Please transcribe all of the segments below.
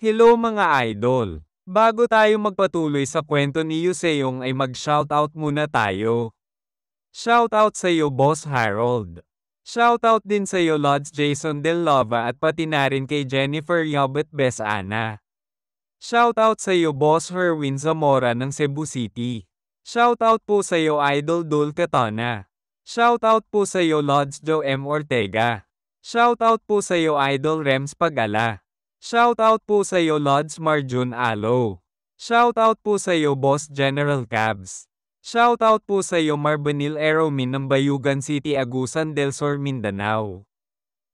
Hello mga idol! Bago tayo magpatuloy sa kwento ni Yuseong ay mag-shoutout muna tayo. Shoutout sa iyo Boss Harold. Shoutout din sa iyo Lods Jason Del Lova at pati na rin kay Jennifer Yobet Besana. Shoutout sa iyo Boss Herwin Zamora ng Cebu City. Shoutout po sa iyo Idol Dul Katana. Shoutout po sa iyo Lods Joe M. Ortega. Shoutout po sa iyo Idol Rems Pagala. Shoutout po sa iyo Lods Marjun Alo. Shoutout po sa iyo Boss General Cabs. Shoutout po sa iyo Marbanil Aeromin ng Bayugan City Agusan del Sur Mindanao.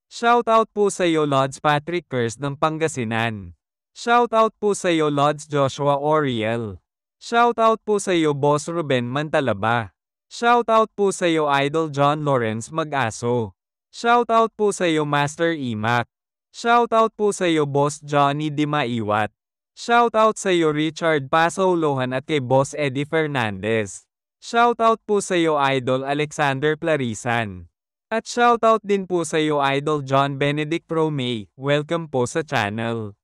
Shoutout po sa iyo Lods Patrick Kers ng Pangasinan. Shoutout po sa iyo Lods Joshua Oriel. Shoutout po sa iyo Boss Ruben Mantalaba. Shoutout po sa iyo Idol John Lawrence Mag-aso. Shoutout po sa iyo Master Imac. Shoutout po sa iyo Boss Johnny Di Maiwat. Shoutout sa iyo Richard Pasaulohan at kay Boss Eddie Fernandez. Shoutout po sa iyo Idol Alexander Plarisan. At shoutout din po sa iyo Idol John Benedict Promay. Welcome po sa channel.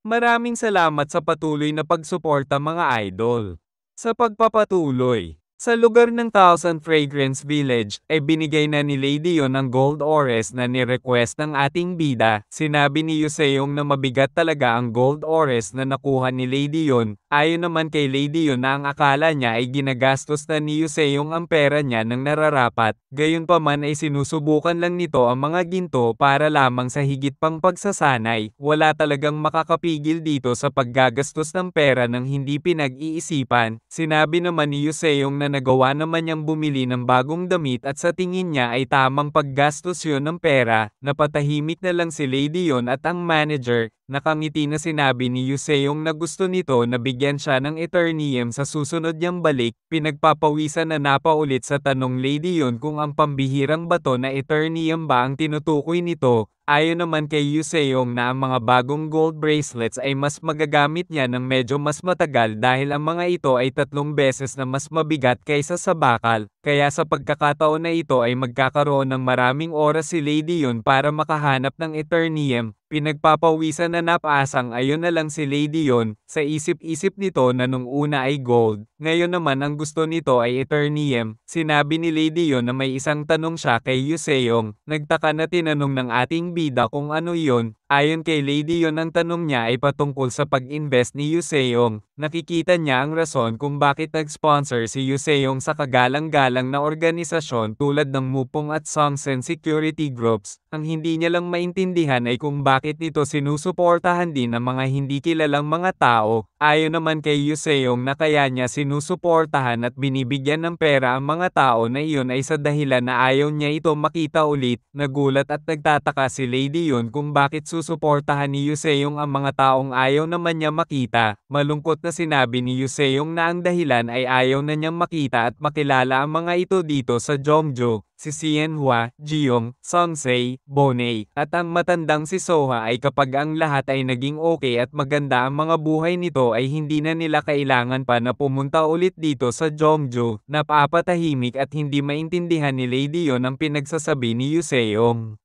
Maraming salamat sa patuloy na pagsuporta mga idol. Sa pagpapatuloy, sa lugar ng Thousand Fragrance Village, ay binigay na ni Lady Yon ang gold ores na ni-request ng ating bida. Sinabi ni Yuseong na mabigat talaga ang gold ores na nakuha ni Lady Yon. Ayon naman kay Lady Yon na ang akala niya ay ginagastos na ni Yuseong ang pera niya ng nararapat. Gayunpaman ay sinusubukan lang nito ang mga ginto para lamang sa higit pang pagsasanay. Wala talagang makakapigil dito sa paggagastos ng pera ng hindi pinag-iisipan. Sinabi naman ni Yuseong na nagawa naman niyang bumili ng bagong damit at sa tingin niya ay tamang paggastos yun ng pera. Napatahimik na lang si Lady Yon at ang manager. Nakangiti na sinabi ni Yuseong na gusto nito na bigyan siya ng Eternium sa susunod niyang balik. Pinagpapawisan na napaulit sa tanong Lady Yon kung ang pambihirang bato na Eternium ba ang tinutukoy nito. Ayon naman kay Yuseong na ang mga bagong gold bracelets ay mas magagamit niya ng medyo mas matagal dahil ang mga ito ay 3 beses na mas mabigat kaysa sa bakal. Kaya sa pagkakataon na ito ay magkakaroon ng maraming oras si Lady Yon para makahanap ng Eternium. Pinagpapawisan na napasang ayon na lang si Lady Yon, sa isip-isip nito na nung una ay gold, ngayon naman ang gusto nito ay Eternium. Sinabi ni Lady Yon na may isang tanong siya kay Yuseong. Nagtaka na tinanong ng ating bida kung ano yon. Ayon kay Lady Yon ang tanong niya ay patungkol sa pag-invest ni Yuseong. Nakikita niya ang rason kung bakit nag-sponsor si Yuseong sa kagalang-galang na organisasyon tulad ng Mupong at Songsen Security Groups. Ang hindi niya lang maintindihan ay kung bakit nito sinusuportahan din ng mga hindi kilalang mga tao. Ayon naman kay Yuseong na kaya niya sinusuportahan at binibigyan ng pera ang mga tao na iyon ay sa dahilan na ayaw niya ito makita ulit. Nagulat at nagtataka si Lady Yon kung bakit susuportahan ni Yuseong ang mga taong ayaw naman niya makita. Malungkot na sinabi ni Yuseong na ang dahilan ay ayaw na niyang makita at makilala ang mga ito dito sa Jeongju. Si Xianhua, Jiyoung, Songsae, Bonei, at ang matandang si Soha ay kapag ang lahat ay naging okay at maganda ang mga buhay nito ay hindi na nila kailangan pa na pumunta ulit dito sa Jeongju. Napapatahimik at hindi maintindihan ni Lady Yon ang pinagsasabi ni Yuseong.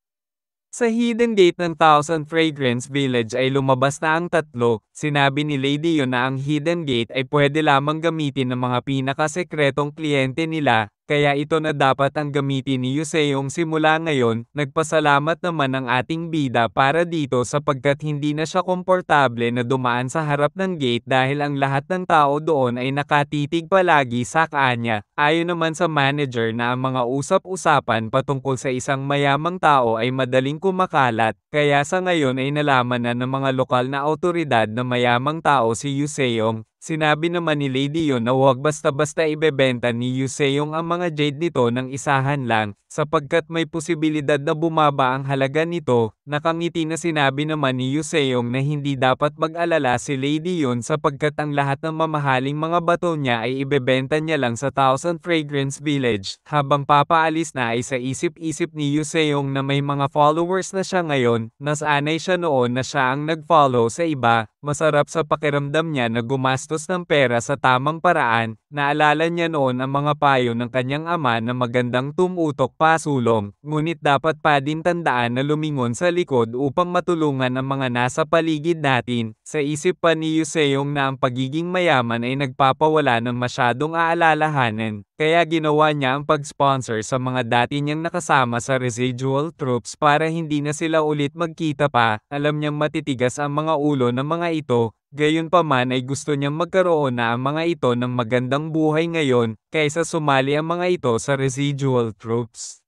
Sa hidden gate ng Thousand Fragrance Village ay lumabas na ang 3. Sinabi ni Lady Yon na ang hidden gate ay pwede lamang gamitin ng mga pinakasekretong kliyente nila. Kaya ito na dapat ang gamitin ni Yuseong simula ngayon. Nagpasalamat naman ang ating bida para dito sapagkat hindi na siya komportable na dumaan sa harap ng gate dahil ang lahat ng tao doon ay nakatitig palagi sa kanya. Ayon naman sa manager na ang mga usap-usapan patungkol sa isang mayamang tao ay madaling kumakalat. Kaya sa ngayon ay nalaman na ng mga lokal na awtoridad na mayamang tao si Yuseong. Sinabi naman ni Lady Yon na huwag basta-basta ibebenta ni Yuseong ang mga jade nito ng isahan lang, sapagkat may posibilidad na bumaba ang halaga nito. Nakangiti na sinabi naman ni Yuseong na hindi dapat mag-alala si Lady Yon sapagkat ang lahat ng mamahaling mga bato niya ay ibebenta niya lang sa Thousand Fragrance Village. Habang papaalis na ay sa isip-isip ni Yuseong na may mga followers na siya ngayon, nasanay siya noon na siya ang nag-follow sa iba. Masarap sa pakiramdam niya na gumastos gumastos ng pera sa tamang paraan, naalala niya noon ang mga payo ng kanyang ama na magandang tumutok pasulong, ngunit dapat pa din tandaan na lumingon sa likod upang matulungan ang mga nasa paligid natin. Sa isip pa ni Yuseong na ang pagiging mayaman ay nagpapawala ng masyadong aalalahanin, kaya ginawa niya ang pag-sponsor sa mga dati niyang nakasama sa residual troops para hindi na sila ulit magkita pa. Alam niyang matitigas ang mga ulo ng mga ito, gayunpaman ay gusto niyang magkaroon na ang mga ito ng magandang buhay ngayon, kaysa sumali ang mga ito sa residual troops.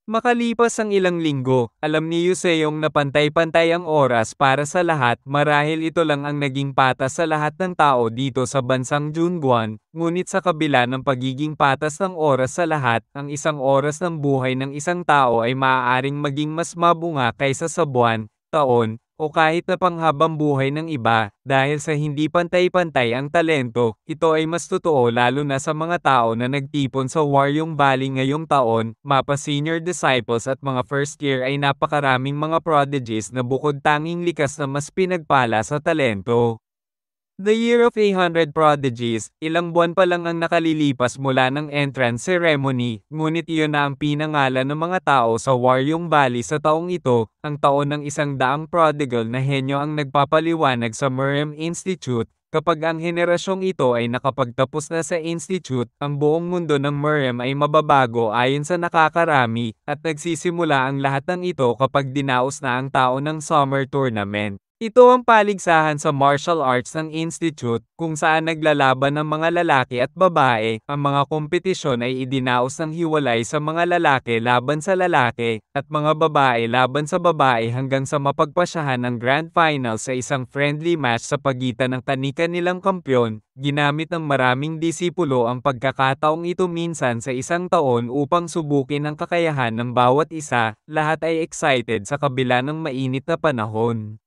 Makalipas ang ilang linggo, alam ni Yuseong na pantay-pantay ang oras para sa lahat, marahil ito lang ang naging patas sa lahat ng tao dito sa bansang Junguan, ngunit sa kabila ng pagiging patas ng oras sa lahat, ang isang oras ng buhay ng isang tao ay maaaring maging mas mabunga kaysa sa buwan, taon, o kahit na panghabang buhay ng iba, dahil sa hindi pantay-pantay ang talento, ito ay mas totoo lalo na sa mga tao na nagtipon sa Waryong Valley ngayong taon, mapa senior disciples at mga first year ay napakaraming mga prodigies na bukod tanging likas na mas pinagpala sa talento. The Year of 800 Prodigies, ilang buwan pa lang ang nakalilipas mula ng entrance ceremony, ngunit iyon na ang pinangalan ng mga tao sa Waryong Valley sa taong ito, ang taon ng 100 prodigal na henyo ang nagpapaliwanag sa Miriam Institute. Kapag ang henerasyong ito ay nakapagtapos na sa institute, ang buong mundo ng Miriam ay mababago ayon sa nakakarami, at nagsisimula ang lahat ng ito kapag dinaos na ang tao ng summer tournament. Ito ang paligsahan sa martial arts ng institute, kung saan naglalaban ng mga lalaki at babae. Ang mga kompetisyon ay idinaos ng hiwalay sa mga lalaki laban sa lalaki, at mga babae laban sa babae hanggang sa mapagpasyahan ng grand final sa isang friendly match sa pagitan ng kani-kanilang kampyon. Ginamit ng maraming disipulo ang pagkakataong ito minsan sa isang taon upang subukin ang kakayahan ng bawat isa. Lahat ay excited sa kabila ng mainit na panahon.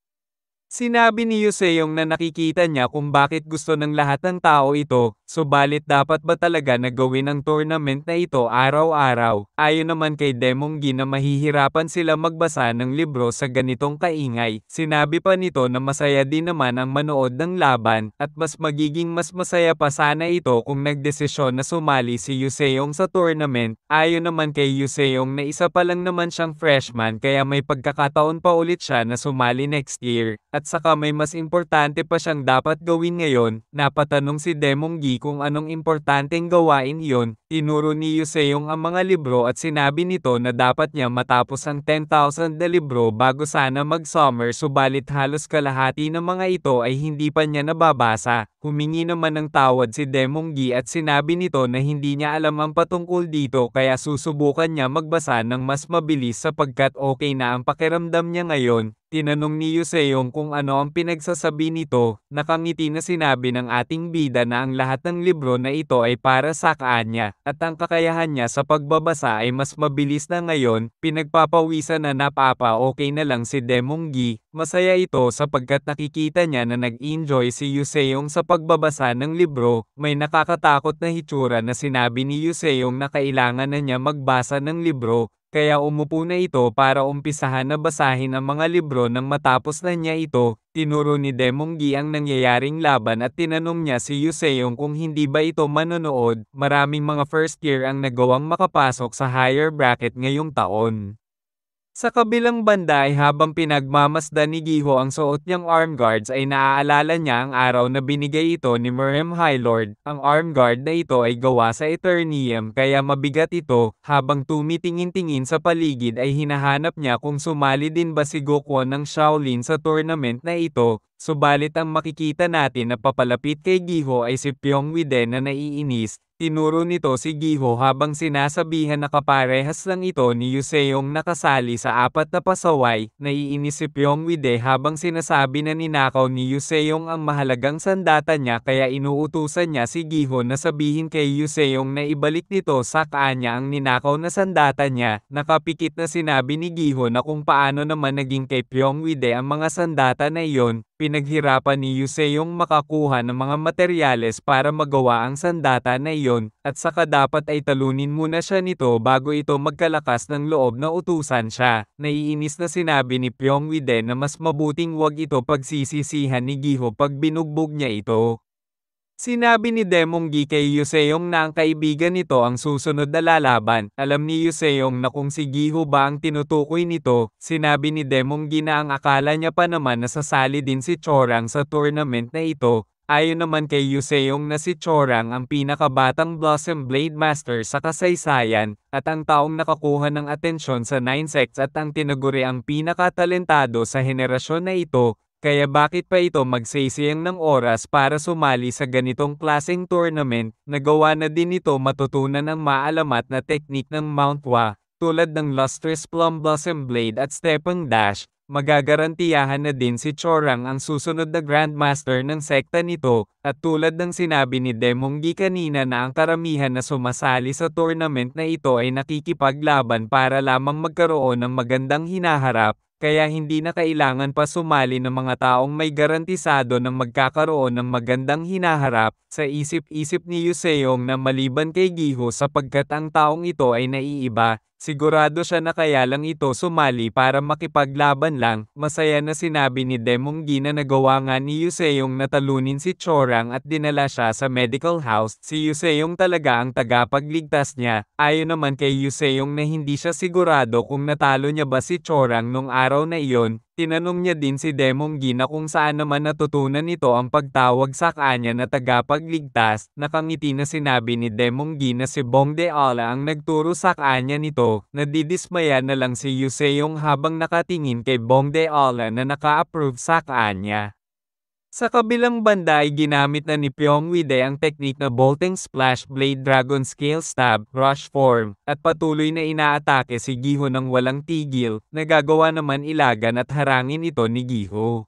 Sinabi ni Yuseong na nakikita niya kung bakit gusto ng lahat ng tao ito, subalit dapat ba talaga na gawin ang tournament na ito araw-araw? Ayon naman kay Demonggi na mahihirapan sila magbasa ng libro sa ganitong kaingay. Sinabi pa nito na masaya din naman ang manood ng laban, at mas magiging mas masaya pa sana ito kung nagdesisyon na sumali si Yuseong sa tournament. Ayon naman kay Yuseong na isa pa lang naman siyang freshman kaya may pagkakataon pa ulit siya na sumali next year. At saka may mas importante pa siyang dapat gawin ngayon. Napatanong si Demonggi kung anong importanteng gawain iyon. Tinuro ni Yuseong ang mga libro at sinabi nito na dapat niya matapos ang 10,000 na libro bago sana mag-summer, subalit halos kalahati ng mga ito ay hindi pa niya nababasa. Humingi naman ng tawad si Demonggi at sinabi nito na hindi niya alam ang patungkol dito kaya susubukan niya magbasa ng mas mabilis sapagkat okay na ang pakiramdam niya ngayon. Tinanong ni Yuseong kung ano ang pinagsasabi nito. Nakangiti na sinabi ng ating bida na ang lahat ng libro na ito ay para sa kanya, at ang kakayahan niya sa pagbabasa ay mas mabilis na ngayon. Pinagpapawisan na napapa-okay na lang si Demonggi. Masaya ito sapagkat nakikita niya na nag-enjoy si Yuseong sa pagbabasa ng libro. May nakakatakot na hitsura na sinabi ni Yuseong na kailangan na niya magbasa ng libro. Kaya umupo na ito para umpisahan na basahin ang mga libro nang matapos na niya ito. Tinuro ni Demonggi ang nangyayaring laban at tinanong niya si Yuseong kung hindi ba ito manonood. Maraming mga first year ang nagawang makapasok sa higher bracket ngayong taon. Sa kabilang banda ay habang pinagmamasdan ni Giho ang suot niyang arm guards ay naaalala niya ang araw na binigay ito ni Miriam Highlord. Ang arm guard na ito ay gawa sa Eternium kaya mabigat ito. Habang tumitingin-tingin sa paligid ay hinahanap niya kung sumali din ba si Gokwo ng Shaolin sa tournament na ito. Subalit ang makikita natin na papalapit kay Giho ay si Pyongwide na naiinis. Tinuro nito si Giho habang sinasabihan na kaparehas lang ito ni Yuseong nakasali sa 4 na pasaway. Naiinis si Pyongwide habang sinasabi na ninakaw ni Yuseong ang mahalagang sandata niya kaya inuutusan niya si Giho na sabihin kay Yuseong na ibalik nito sa kanya ang ninakaw na sandata niya. Nakapikit na sinabi ni Giho na kung paano naman naging kay Pyongwide ang mga sandata na iyon. Pinaghirapan ni Yuseong makakuha ng mga materyales para magawa ang sandata na iyon, at saka dapat ay talunin muna siya nito bago ito magkalakas ng loob na utusan siya. Naiinis na sinabi ni Pyongwide na mas mabuting wag ito pagsisisihan ni Giho pag binugbog niya ito. Sinabi ni Demonggi kay Yuseong na ang kaibigan nito ang susunod na lalaban. Alam ni Yuseong na kung si Giho ba ang tinutukoy nito, sinabi ni Demonggi na ang akala niya pa naman na sasali din si Chorang sa tournament na ito. Ayon naman kay Yuseong na si Chorang ang pinakabatang Blossom Blade Master sa kasaysayan, at ang taong nakakuha ng atensyon sa 9 sects at ang tinaguri ang pinakatalentado sa henerasyon na ito. Kaya bakit pa ito magsisiyang ng oras para sumali sa ganitong klaseng tournament, nagawa na din ito matutunan ang maalamat na teknik ng Mount Hua, tulad ng Lustrous Plum Blossom Blade at Stepping Dash, magagarantiyahan na din si Chorang ang susunod na Grandmaster ng sekta nito, at tulad ng sinabi ni Demonggi kanina na ang karamihan na sumasali sa tournament na ito ay nakikipaglaban para lamang magkaroon ng magandang hinaharap, kaya hindi na kailangan pa sumali ng mga taong may garantisado ng magkakaroon ng magandang hinaharap, sa isip-isip ni Yuseong na maliban kay Giho sapagkat ang taong ito ay naiiba, sigurado siya na kaya lang ito sumali para makipaglaban lang. Masaya na sinabi ni Demonggi na nagawa nga ni Yuseong na talunin si Chorang at dinala siya sa medical house. Si Yuseong talaga ang tagapagligtas niya. Ayon naman kay Yuseong na hindi siya sigurado kung natalo niya ba si Chorang nung araw na iyon. Tinanong niya din si Demonggi na kung saan naman natutunan nito ang pagtawag sa kanya na tagapagligtas. Nakangiti na sinabi ni Demonggi na si Bongdeala ang nagturo sa kanya nito. Nadidismaya na lang si Yuseong habang nakatingin kay Bongdeala na naka-approve sa kanya. Sa kabilang banda ay ginamit na ni Pyongwide ang teknik na Bolting Splash Blade Dragon Scale Stab, Rush Form, at patuloy na inaatake si Giho ng walang tigil, nagagawa naman ilagan at harangin ito ni Giho.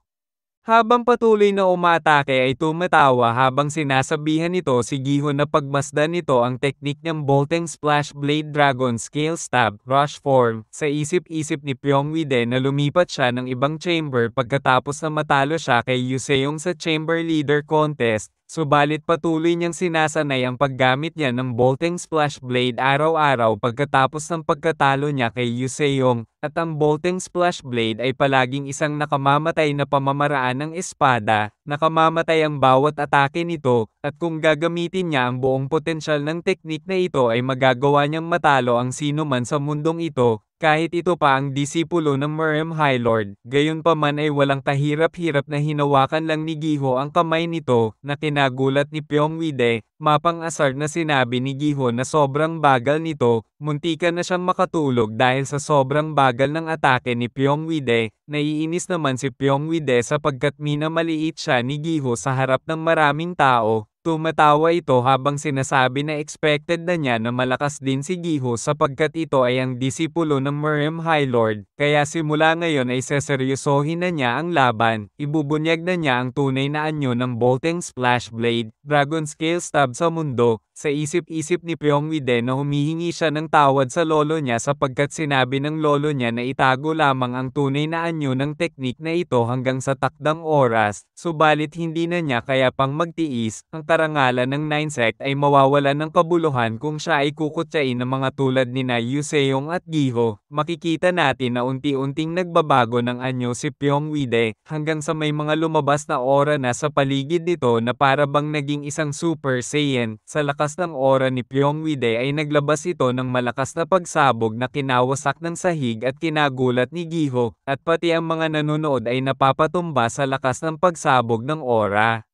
Habang patuloy na umaatake ay tumatawa habang sinasabihan nito si Giho na pagmasdan nito ang teknik niyang Bolting Splash Blade Dragon Scale Stab, Rush Form. Sa isip-isip ni Pyongwide na lumipat siya ng ibang chamber pagkatapos na matalo siya kay Yuseong sa Chamber Leader Contest. Subalit patuloy niyang sinasanay ang paggamit niya ng Bolting Splash Blade araw-araw pagkatapos ng pagkatalo niya kay Yuseong, at ang Bolting Splash Blade ay palaging isang nakamamatay na pamamaraan ng espada, nakamamatay ang bawat atake nito, at kung gagamitin niya ang buong potensyal ng teknik na ito ay magagawa niyang matalo ang sino man sa mundong ito. Kahit ito pa ang disipulo ng Merem High Lord, gayunpaman ay walang kahirap-hirap na hinawakan lang ni Giho ang kamay nito, na kinagulat ni Pyongwide. Mapang-asar na sinabi ni Giho na sobrang bagal nito, muntikan na siyang makatulog dahil sa sobrang bagal ng atake ni Pyongwide. Naiinis naman si Pyongwide sapagkat minamaliit siya ni Giho sa harap ng maraming tao. Tumatawa ito habang sinasabi na expected na niya na malakas din si Giho sapagkat ito ay ang disipulo ng Merem High Lord, kaya simula ngayon ay seseryosohin na niya ang laban. Ibubunyag na niya ang tunay na anyo ng Bolting Splash Blade, Dragon Scale Stab sa mundo. Sa isip-isip ni Pyongwide na humihingi siya ng tawad sa lolo niya sapagkat sinabi ng lolo niya na itago lamang ang tunay na anyo ng teknik na ito hanggang sa takdang oras, subalit hindi na niya kaya pang magtiis. Ang karangalan ng 9 sect ay mawawalan ng kabuluhan kung siya ay kukutsain ng mga tulad ni na Yuseong at Giho. Makikita natin na unti-unting nagbabago ng anyo si Pyongwide, hanggang sa may mga lumabas na aura na sa paligid nito na para bang naging isang Super Saiyan. Sa lakas ng aura ni Pyongwide ay naglabas ito ng malakas na pagsabog na kinawasak ng sahig at kinagulat ni Giho, at pati ang mga nanonood ay napapatumba sa lakas ng pagsabog ng aura.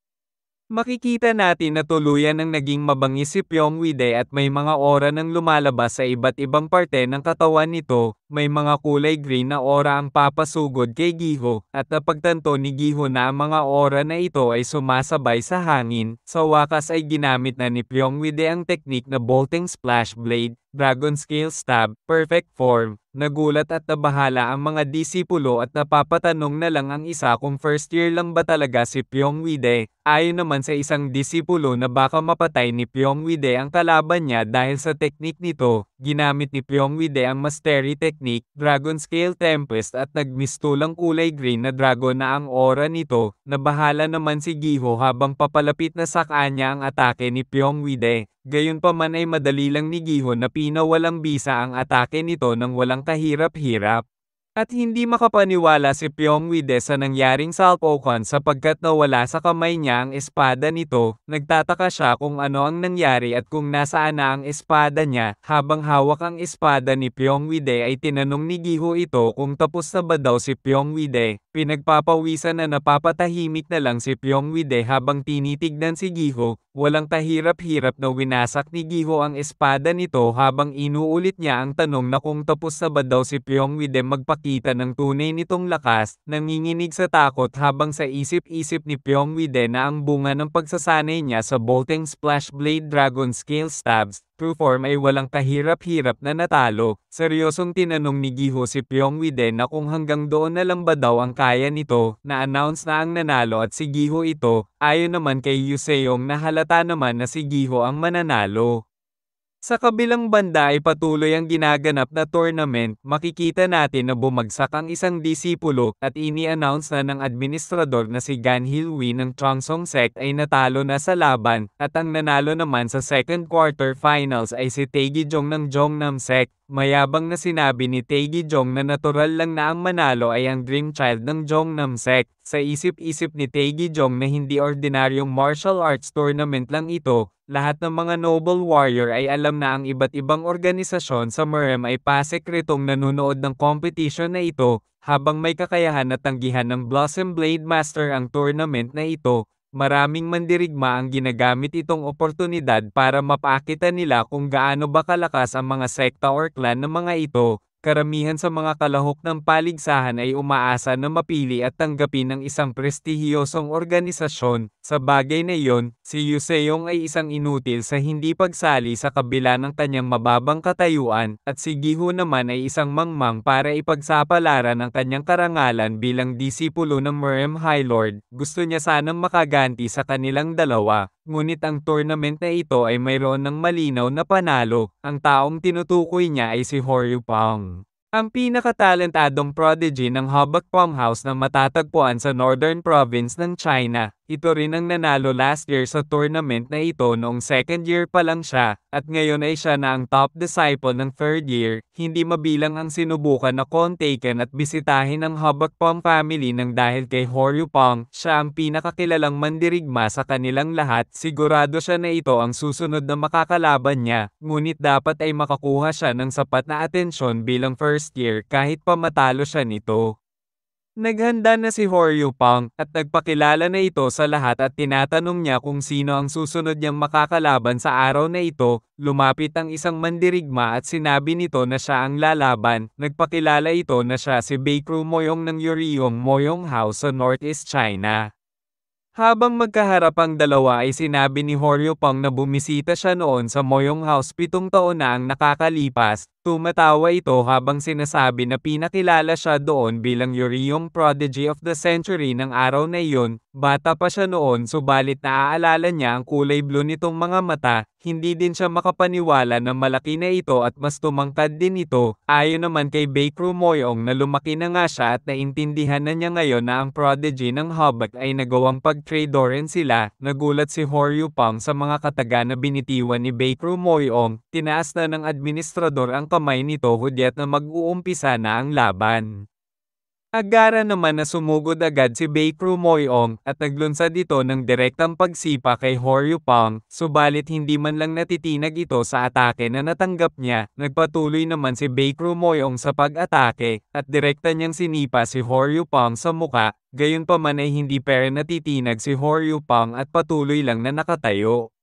Makikita natin na tuluyan ng naging mabangis si Pyongwide at may mga aura nang lumalabas sa iba't ibang parte ng katawan nito. May mga kulay green na aura ang papasugod kay Giho, at napagtanto ni Giho na ang mga aura na ito ay sumasabay sa hangin. Sa wakas ay ginamit na ni Pyongwide ang teknik na Bolting Splash Blade, Dragon Scale Stab, Perfect Form. Nagulat at nabahala ang mga disipulo at napapatanong na lang ang isa kung first year lang ba talaga si Pyongwide. Ayon naman sa isang disipulo na baka mapatay ni Pyongwide ang kalaban niya dahil sa teknik nito. Ginamit ni Pyongwide ang Mastery Technique, Dragon Scale Tempest at nagmistulang kulay green na dragon na ang aura nito. Nabahala naman si Giho habang papalapit na sa kanya ang atake ni Pyongwide. Gayunpaman ay madali lang ni Giho na pinawalang bisa ang atake nito nang walang kahirap-hirap. At hindi makapaniwala si Pyongwide sa nangyaring salpukan sapagkat nawala sa kamay niya ang espada nito, nagtataka siya kung ano ang nangyari at kung nasaan na ang espada niya, habang hawak ang espada ni Pyongwide ay tinanong ni Giho ito kung tapos na ba daw si Pyongwide, pinagpapawisan na napapatahimik na lang si Pyongwide habang tinitignan si Giho, walang kahirap-hirap na winasak ni Giho ang espada nito habang inuulit niya ang tanong na kung tapos na ba daw si Pyongwide magpakita ng tunay nitong lakas, nanginginig sa takot habang sa isip-isip ni Pyongwide na ang bunga ng pagsasanay niya sa Bolting Splash Blade Dragon Scale Stabs, true form ay walang kahirap-hirap na natalo. Seryosong tinanong ni Giho si Pyongwide na kung hanggang doon na lang ba daw ang kaya nito, na-announce na ang nanalo at si Giho ito, ayon naman kay Yuseong na halata naman na si Giho ang mananalo. Sa kabilang banda ay patuloy ang ginaganap na tournament, makikita natin na bumagsak ang isang disipulo at ini-announce na ng administrador na si Gan Hilwi ng Chongsong Sect ay natalo na sa laban, at ang nanalo naman sa second quarter finals ay si Taegijong ng Jongnam Sect. Mayabang na sinabi ni Taegijong na natural lang na ang manalo ay ang dream child ng Jongnam Sect. Sa isip-isip ni Taegijong na hindi ordinaryong martial arts tournament lang ito, lahat ng mga noble warrior ay alam na ang iba't ibang organisasyon sa MRM ay pasekretong nanonood ng competition na ito, habang may kakayahan na tanggihan ng Blossom Blade Master ang tournament na ito. Maraming mandirigma ang ginagamit itong oportunidad para mapakita nila kung gaano ba kalakas ang mga sekta or clan ng mga ito. Karamihan sa mga kalahok ng paligsahan ay umaasa na mapili at tanggapin ng isang prestihiyosong organisasyon. Sa bagay na iyon, si Yuseong ay isang inutil sa hindi pagsali sa kabila ng kanyang mababang katayuan, at si Giho naman ay isang mangmang para ipagsapalaran ang kanyang karangalan bilang disipulo ng Merem High Lord. Gusto niya sanang makaganti sa kanilang dalawa, ngunit ang tournament na ito ay mayroon ng malinaw na panalo. Ang taong tinutukoy niya ay si Horyu Pang, ang pinakatalentadong prodigy ng Habak Palm House na matatagpuan sa Northern Province ng China. Ito rin ang nanalo last year sa tournament na ito noong second year pa lang siya, at ngayon ay siya na ang top disciple ng third year. Hindi mabilang ang sinubukan na kontaken at bisitahin ng Habak Palm family nang dahil kay Horyu Pang, siya ang pinakakilalang mandirigma sa kanilang lahat. Sigurado siya na ito ang susunod na makakalaban niya, ngunit dapat ay makakuha siya ng sapat na atensyon bilang first year kahit pa matalo siya nito. Naghanda na si Horyu Pang, at nagpakilala na ito sa lahat at tinatanong niya kung sino ang susunod niyang makakalaban sa araw na ito. Lumapit ang isang mandirigma at sinabi nito na siya ang lalaban. Nagpakilala ito na siya si Baekru Moyong ng Yuryong Moyong House sa Northeast China. Habang magkaharap ang dalawa ay sinabi ni Horyu Pang na bumisita siya noon sa Moyong House 7 taon na ang nakakalipas. Tumatawa ito habang sinasabi na pinakilala siya doon bilang Yuryong Prodigy of the Century ng araw na iyon. Bata pa siya noon subalit naaalala niya ang kulay blue nitong mga mata. Hindi din siya makapaniwala na malaki na ito at mas tumangkad din ito. Ayon naman kay Baekru Moyong na lumaki na nga siya at naintindihan na niya ngayon na ang prodigy ng Habak ay nagawang pag-tradorin sila. Nagulat si Horyu Pang sa mga kataga na binitiwan ni Baekru Moyong. Tinaas na ng administrador ang kamay nito hudyat na mag-uumpisa na ang laban. Agara naman na sumugod agad si Baekru Moyong at naglunsad ito ng direktang pagsipa kay Horyu Pang, subalit hindi man lang natitinag ito sa atake na natanggap niya. Nagpatuloy naman si Baekru Moyong sa pag-atake, at direkta niyang sinipa si Horyu Pang sa muka, gayunpaman ay hindi pero natitinag si Horyu Pang at patuloy lang na nakatayo.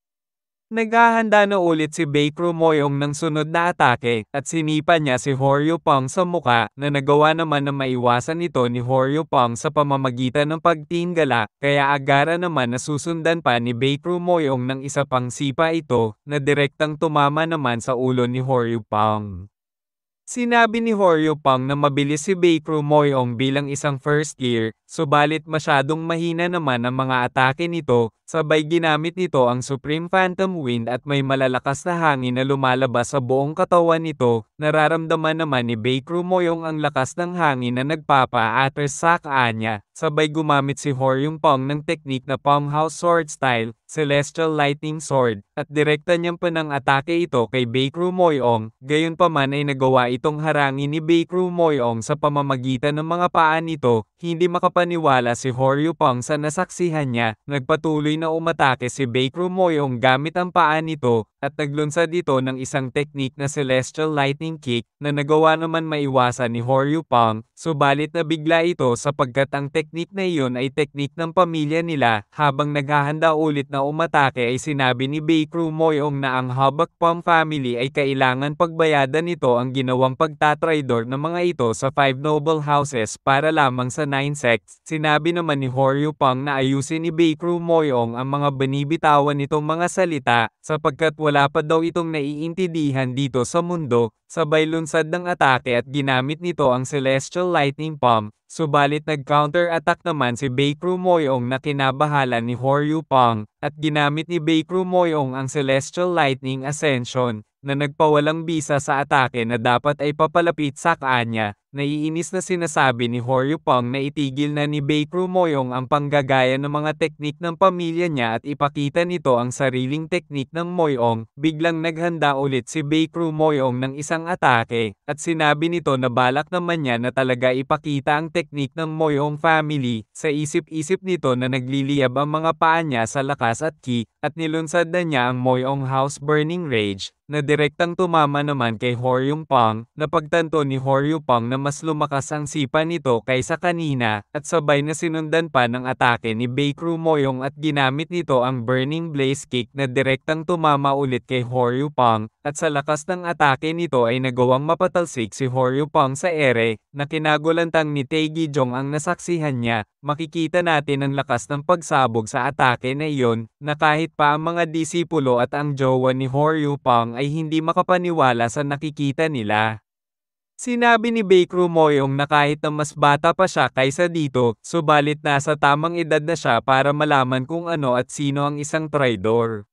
Naghahanda na ulit si Baekru Moyong ng sunod na atake, at sinipa niya si Horyu Pang sa muka, na nagawa naman na maiwasan ito ni Horyu Pang sa pamamagitan ng pagtinggala, kaya agara naman na susundan pa ni Baekru Moyong ng isa pang sipa ito, na direktang tumama naman sa ulo ni Horyu Pang. Sinabi ni Horyu Pang na mabilis si Baekru Moyong bilang isang first year, subalit masyadong mahina naman ang mga atake nito, sabay ginamit nito ang Supreme Phantom Wind at may malalakas na hangin na lumalabas sa buong katawan nito. Nararamdaman naman ni Baekru Moyong ang lakas ng hangin na nagpapa-atras sa kanya, sabay gumamit si Horyung-pong ng teknik na Palm House Sword Style, Celestial Lightning Sword, at direkta niyang panang-atake ito kay Baekru Moyong. Gayunpaman ay nagawa itong harangin ni Baekru Moyong sa pamamagitan ng mga paa nito. Hindi makapaniwala si Horyung-pong sa nasaksihan niya. Nagpatuloy na umatake si Baekru Moyong gamit ang paa nito, at naglunsad ito ng isang teknik na Celestial Lightning Kick na nagawa naman maiwasan ni Horyung-pong, subalit nabigla ito sapagkat ang teknik na iyon ay teknik ng pamilya nila. Habang naghahanda ulit na umatake ay sinabi ni Baekru Moyong na ang Habakpong family ay kailangan pagbayadan nito ang ginawang pagtatraidor ng mga ito sa 5 noble houses para lamang sa 9 sects. Sinabi naman ni Horyung-pong na ayusin ni Baekru Moyong ang mga binibitawan nitong mga salita, sapagkat wala pa daw itong naiintindihan dito sa mundo. Sabay lunsad ng atake at ginamit nito ang Celestial Lightning Palm, subalit nag-counter-attack naman si Baekru Moyong na kinabahala ni Horyung-pong, at ginamit ni Baekru Moyong ang Celestial Lightning Ascension, na nagpawalang bisa sa atake na dapat ay papalapit sa kanya. Naiinis na sinasabi ni Horyung-pong na itigil na ni Baekru Moyong ang panggagaya ng mga teknik ng pamilya niya at ipakita nito ang sariling teknik ng Moyong. Biglang naghanda ulit si Baekru Moyong ng isang atake, at sinabi nito na balak naman niya na talaga ipakita ang teknik ng Moyong family. Sa isip-isip nito na nagliliyab ang mga paa niya sa lakas at ki, at nilunsad na niya ang Moyong House Burning Rage, na direktang tumama naman kay Horyung-pong. Napagtanto ni Horyung-pong na mas lumakas ang sipa nito kaysa kanina, at sabay na sinundan pa ng atake ni Baekru Moyong at ginamit nito ang Burning Blaze Kick na direktang tumama ulit kay Horyung-pong, at sa lakas ng atake nito ay nagawang mapatalsik si Horyung-pong sa ere, na kinagulantang ni Taegyeong ang nasaksihan niya. Makikita natin ang lakas ng pagsabog sa atake na iyon, na kahit pa ang mga disipulo at ang jowa ni Horyung-pong ay hindi makapaniwala sa nakikita nila. Sinabi ni Baekru Moyong na kahit na mas bata pa siya kaysa dito, subalit nasa tamang edad na siya para malaman kung ano at sino ang isang traidor.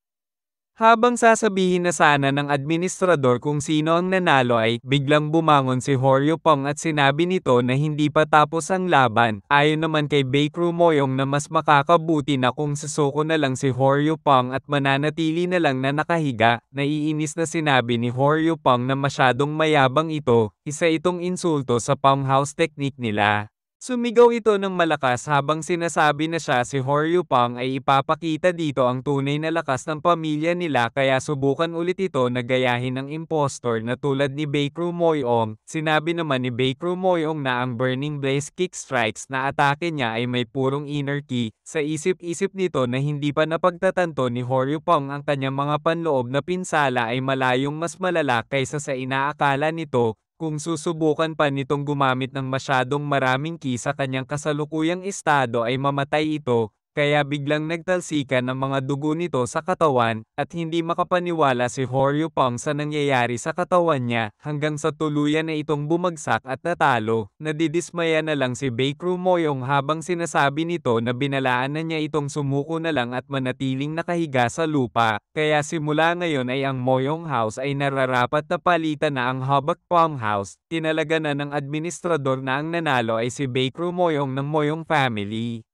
Habang sasabihin na sana ng administrador kung sino ang nanalo ay biglang bumangon si Horyung-pong at sinabi nito na hindi pa tapos ang laban. Ayon naman kay Baekru Moyong na mas makakabuti na kung sasuko na lang si Horyung-pong at mananatili na lang na nakahiga. Naiinis na sinabi ni Horyung-pong na masyadong mayabang ito, isa itong insulto sa Palm House technique nila. Sumigaw ito ng malakas habang sinasabi na siya si Horyung-pong ay ipapakita dito ang tunay na lakas ng pamilya nila, kaya subukan ulit ito na gayahin ng impostor na tulad ni Baekru Moyong. Sinabi naman ni Baekru Moyong na ang Burning Blaze Kick Strikes na atake niya ay may purong inner ki. Sa isip-isip nito na hindi pa napagtatanto ni Horyung-pong ang kanyang mga panloob na pinsala ay malayong mas malala kaysa sa inaakala nito. Kung susubukan pa nitong gumamit ng masyadong maraming ki sa kanyang kasalukuyang estado ay mamatay ito, kaya biglang nagtalsikan ang mga dugo nito sa katawan, at hindi makapaniwala si Horyung-pong sa nangyayari sa katawan niya, hanggang sa tuluyan na itong bumagsak at natalo. Nadidismaya na lang si Baekru Moyong habang sinasabi nito na binalaan na niya itong sumuko na lang at manatiling nakahiga sa lupa, kaya simula ngayon ay ang Moyong House ay nararapat na palitan na ang Habakpong House. Tinalaga na ng administrador na ang nanalo ay si Baekru Moyong ng Moyong family.